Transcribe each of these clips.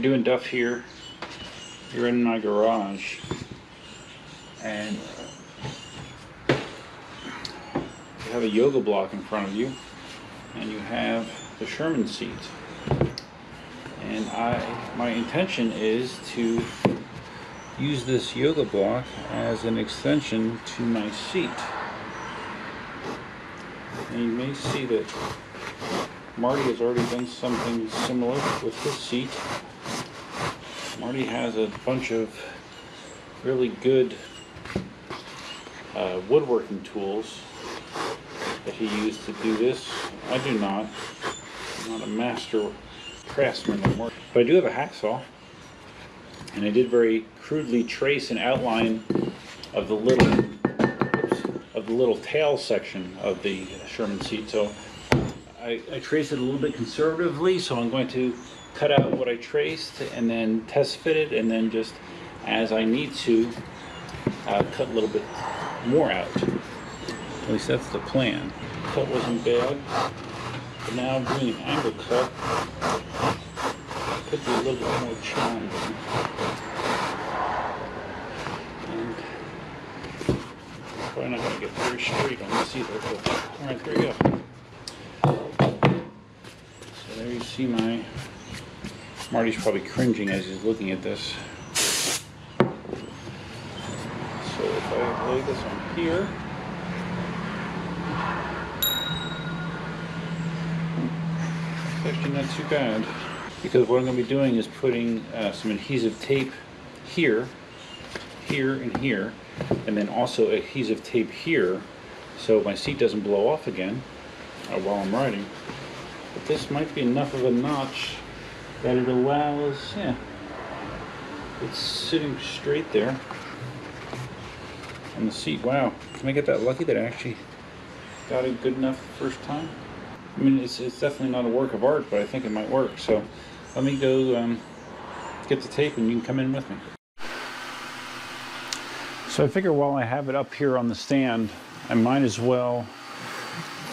Doing Duff here. You're in my garage, and you have a yoga block in front of you, and you have the Sherman seat. And my intention is to use this yoga block as an extension to my seat. And you may see that Marty has already done something similar with his seat. Marty has a bunch of really good woodworking tools that he used to do this. I do not. I'm not a master craftsman anymore. But I do have a hacksaw, and I did very crudely trace an outline of the little tail section of the Sherman seat. So I traced it a little bit conservatively, so I'm going to cut out what I traced and then test fit it, and then just as I need to cut a little bit more out. At least that's the plan. Cut wasn't bad, but now I'm doing an angle cut. Could be a little bit more challenging. And probably not going to get very straight on this either, but alright, there you go. So there you see my... Marty's probably cringing as he's looking at this. So if I lay this on here, it's actually not too bad. Because what I'm going to be doing is putting some adhesive tape here, here, and here, and then also adhesive tape here, so my seat doesn't blow off again while I'm riding. But this might be enough of a notch that it allows, yeah, it's sitting straight there on the seat. Wow, can I get that lucky that I actually got it good enough the first time? I mean, it's definitely not a work of art, but I think it might work. So let me go get the tape and you can come in with me. So I figure while I have it up here on the stand, I might as well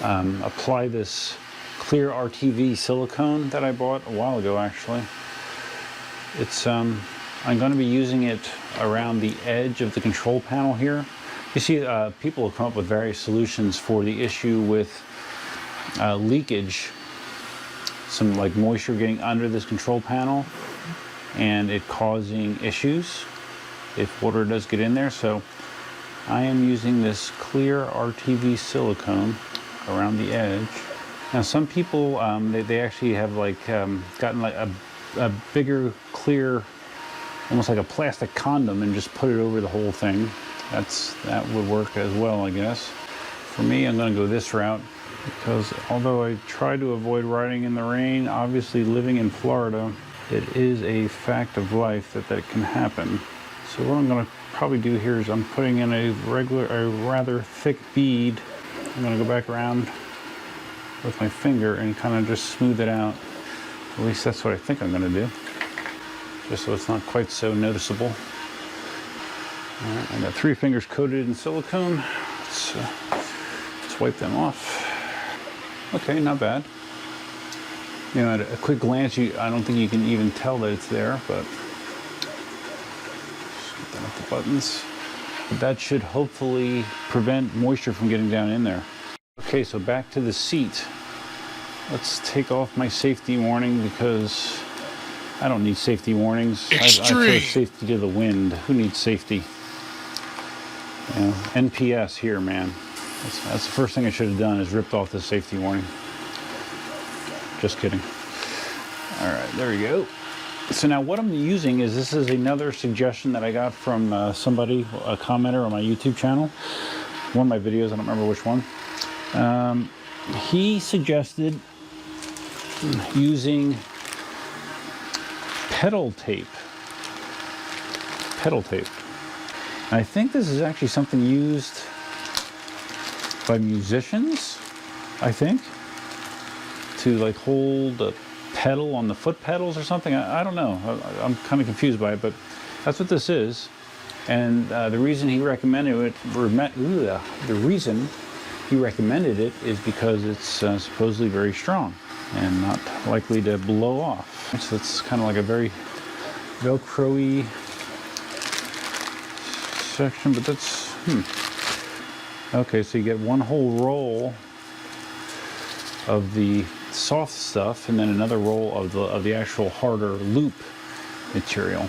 apply this clear RTV silicone that I bought a while ago, actually. It's I'm going to be using it around the edge of the control panel here. You see, people have come up with various solutions for the issue with leakage, some like moisture getting under this control panel and it causing issues if water does get in there. So I am using this clear RTV silicone around the edge. Now some people, they actually have like gotten like a bigger clear, almost like a plastic condom, and just put it over the whole thing. That would work as well, I guess. For me, I'm going to go this route because although I try to avoid riding in the rain, obviously living in Florida, it is a fact of life that can happen. So what I'm going to probably do here is I'm putting in a rather thick bead. I'm going to go back around with my finger and kind of just smooth it out. At least that's what I think I'm going to do, just so it's not quite so noticeable. All right, I got 3 fingers coated in silicone. Let's wipe them off. Okay, not bad. You know, at a quick glance, I don't think you can even tell that it's there, but just get that up the buttons. But that should hopefully prevent moisture from getting down in there. Okay, so back to the seat. Let's take off my safety warning because I don't need safety warnings. I throw safety to the wind. Who needs safety? You know, NPS here, man. That's the first thing I should have done, is ripped off the safety warning. Just kidding. All right, there we go. So now what I'm using is, this is another suggestion that I got from somebody, a commenter on my YouTube channel. One of my videos, I don't remember which one. He suggested using pedal tape. And I think this is actually something used by musicians, I think, to like hold a pedal on the foot pedals or something. I don't know. I'm kind of confused by it, but that's what this is. And the reason he recommended it, is because it's supposedly very strong and not likely to blow off. So it's kind of like a very Velcro-y section, but that's, Okay, so you get one whole roll of the soft stuff and then another roll of the actual harder loop material.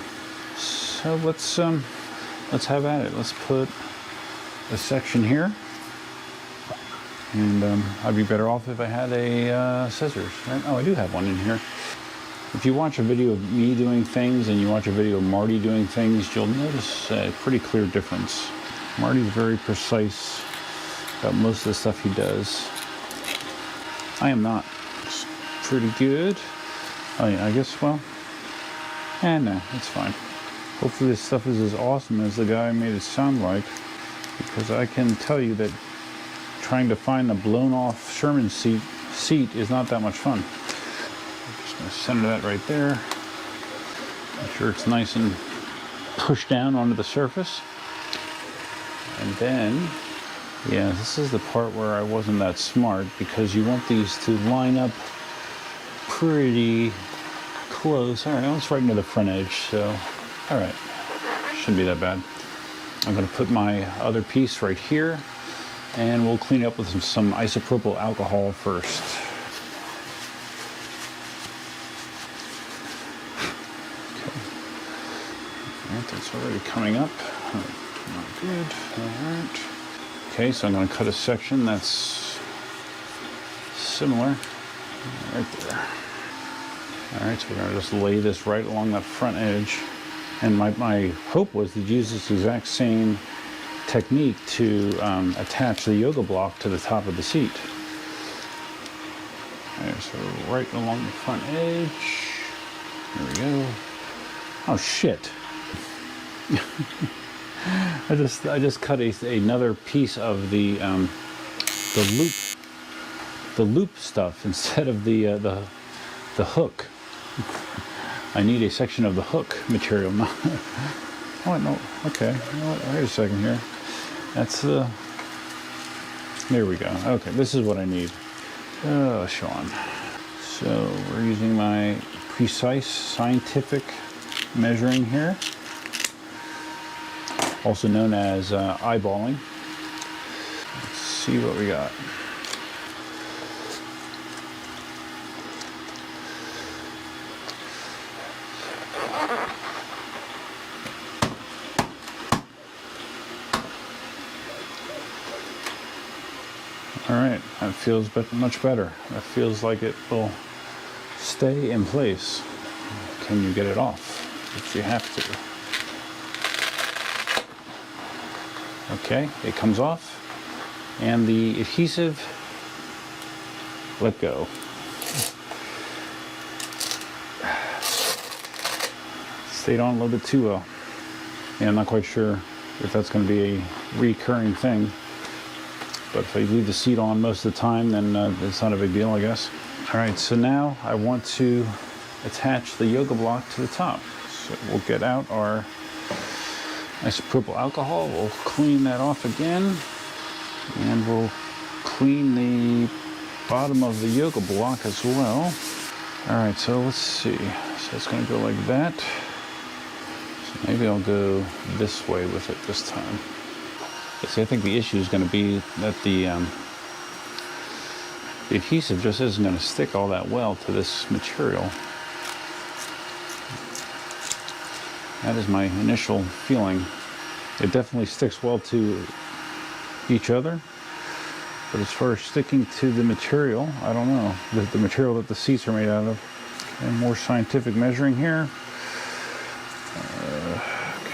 So let's have at it. Let's put a section here, and I'd be better off if I had a scissors. Right? Oh, I do have one in here. If you watch a video of me doing things and you watch a video of Marty doing things, you'll notice a pretty clear difference. Marty's very precise about most of the stuff he does. I am not. It's pretty good. I guess, well, no, it's fine. Hopefully this stuff is as awesome as the guy made it sound like, because I can tell you that trying to find a blown off Sherman seat is not that much fun. I'm just going to center that right there. Make sure it's nice and pushed down onto the surface. And then, yeah, this is the part where I wasn't that smart, because you want these to line up pretty close. All right, let's right into the front edge. So, all right, shouldn't be that bad. I'm going to put my other piece right here, and we'll clean it up with some isopropyl alcohol first. Okay. All right, that's already coming up. Not good. All right. Okay, so I'm going to cut a section that's similar right there. All right, so we're going to just lay this right along that front edge. And my hope was to use this exact same technique to attach the yoga block to the top of the seat. All right, so right along the front edge. There we go. Oh shit! I just cut another piece of the loop stuff instead of the hook. I need a section of the hook material. Oh no, okay. You know what? Wait a second here. That's the. There we go. Okay, this is what I need. Oh, Sean. So we're using my precise scientific measuring here, also known as eyeballing. Let's see what we got. All right, that feels much better. That feels like it will stay in place. Can you get it off? If you have to. Okay, it comes off, and the adhesive let go. Stayed on a little bit too well. Yeah, I'm not quite sure if that's going to be a recurring thing. But if I leave the seat on most of the time, then it's not a big deal, I guess. All right, so now I want to attach the yoga block to the top. So we'll get out our isopropyl alcohol. We'll clean that off again. And we'll clean the bottom of the yoga block as well. All right, so let's see. So it's going to go like that. So maybe I'll go this way with it this time. See, I think the issue is going to be that the adhesive just isn't going to stick all that well to this material. That is my initial feeling. It definitely sticks well to each other, but as far as sticking to the material, I don't know. The material that the seats are made out of. Okay, more scientific measuring here.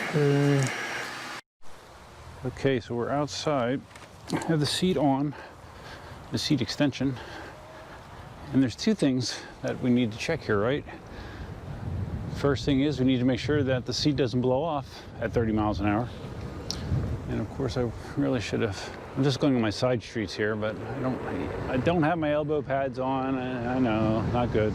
Okay. Okay, so we're outside. I have the seat on, the seat extension, and there's two things that we need to check here, right? First thing is we need to make sure that the seat doesn't blow off at 30 miles an hour. And of course I really should have, I'm just going on my side streets here, but I don't have my elbow pads on. I know, not good.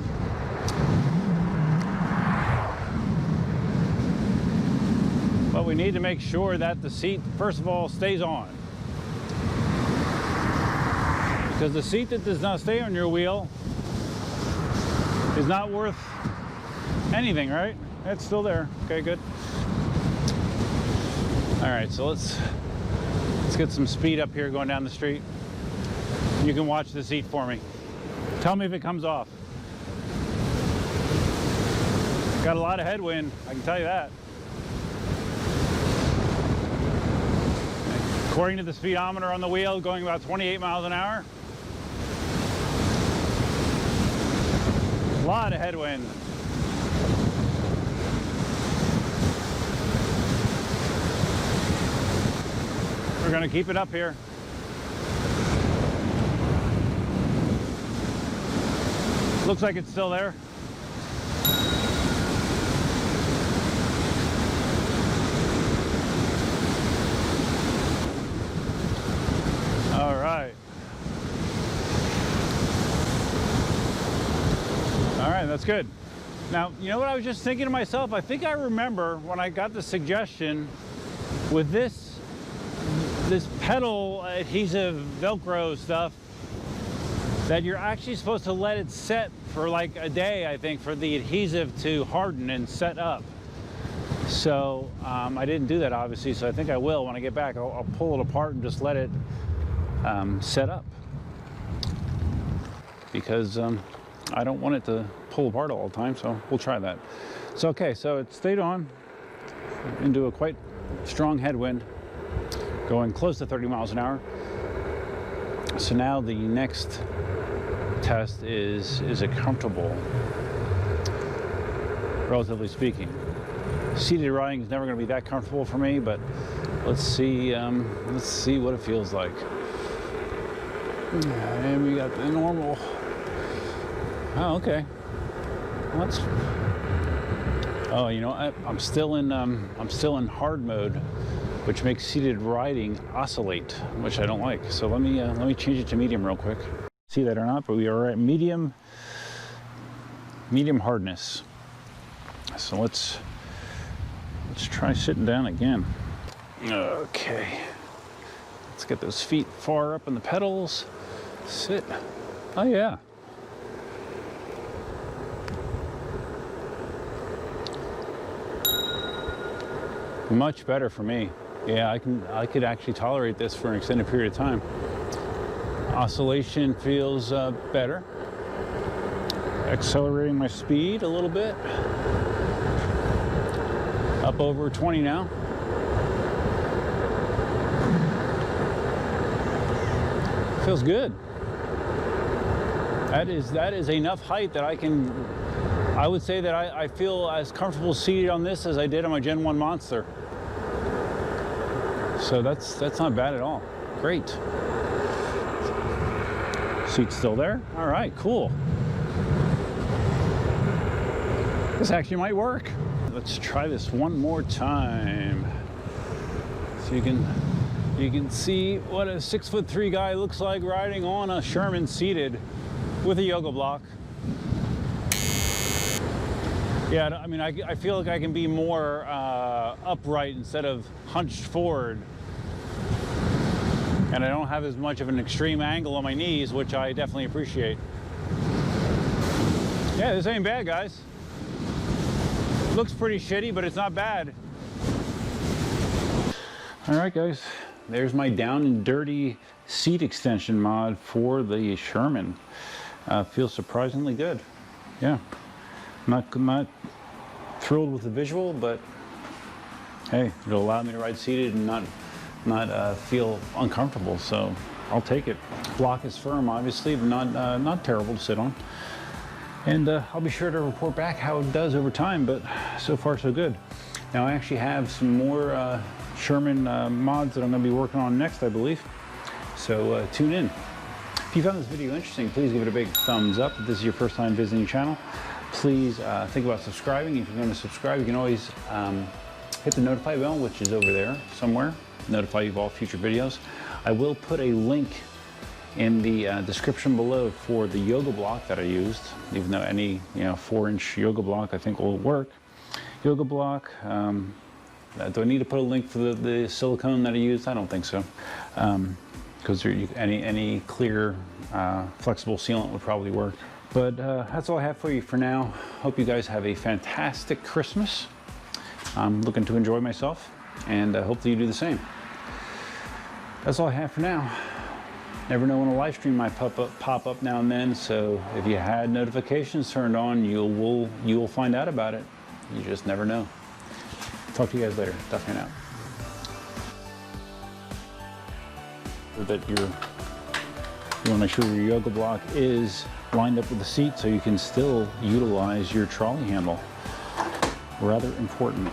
But we need to make sure that the seat, first of all, stays on. Because the seat that does not stay on your wheel is not worth anything, right? it's still there. Okay, good. All right, so let's get some speed up here going down the street. You can watch the seat for me. Tell me if it comes off. Got a lot of headwind, I can tell you that. According to the speedometer on the wheel, going about 28 miles an hour. A lot of headwind. We're gonna keep it up here. Looks like it's still there. All right. All right, that's good. Now, you know what I was just thinking to myself? I think I remember when I got the suggestion with this pedal adhesive Velcro stuff that you're actually supposed to let it set for like a day, I think, for the adhesive to harden and set up. So I didn't do that, obviously, so I think I will. When I get back, I'll pull it apart and just let it set up, because I don't want it to pull apart all the time, so we'll try that. So okay, so it stayed on into a quite strong headwind, going close to 30 miles an hour. So now the next test is it comfortable, relatively speaking. Seated riding is never going to be that comfortable for me, but let's see what it feels like. And we got the normal. Oh, okay. Let's. Oh, you know, I'm still in hard mode, which makes seated riding oscillate, which I don't like. So let me change it to medium real quick. See that or not? But we are at medium hardness. So let's try sitting down again. Okay. Let's get those feet far up in the pedals. Sit. Oh yeah. Much better for me. Yeah, I could actually tolerate this for an extended period of time. Oscillation feels better. Accelerating my speed a little bit. Up over 20 now. Feels good. That is enough height that I would say that I feel as comfortable seated on this as I did on my Gen 1 Monster. So that's not bad at all. Great. Seat's still there? All right, cool. This actually might work. Let's try this one more time. So you can see what a 6'3" guy looks like riding on a Sherman seated with a yoga block. Yeah, I mean, I feel like I can be more upright instead of hunched forward. And I don't have as much of an extreme angle on my knees, which I definitely appreciate. Yeah, this ain't bad, guys. Looks pretty shitty, but it's not bad. All right, guys. There's my down and dirty seat extension mod for the Sherman. Feels surprisingly good. Yeah. Not thrilled with the visual, but hey, it'll allow me to ride seated and not feel uncomfortable, so I'll take it. Block is firm, obviously, but not terrible to sit on. And I'll be sure to report back how it does over time, but so far so good. Now I actually have some more Sherman mods that I'm going to be working on next, I believe. So tune in. If you found this video interesting, please give it a big thumbs up. If this is your first time visiting the channel, please think about subscribing. If you're going to subscribe, you can always hit the notify bell, which is over there somewhere. Notify you of all future videos. I will put a link in the description below for the yoga block that I used, even though any 4-inch yoga block I think will work. Yoga block. Do I need to put a link for the silicone that I used? I don't think so, because any clear flexible sealant would probably work. But that's all I have for you for now. Hope you guys have a fantastic Christmas. I'm looking to enjoy myself, and hopefully you do the same. That's all I have for now. Never know when a live stream might pop up now and then, so if you had notifications turned on, you will find out about it. You just never know. Talk to you guys later. Duffing out. That you want to make sure your yoga block is lined up with the seat so you can still utilize your trolley handle. Rather important.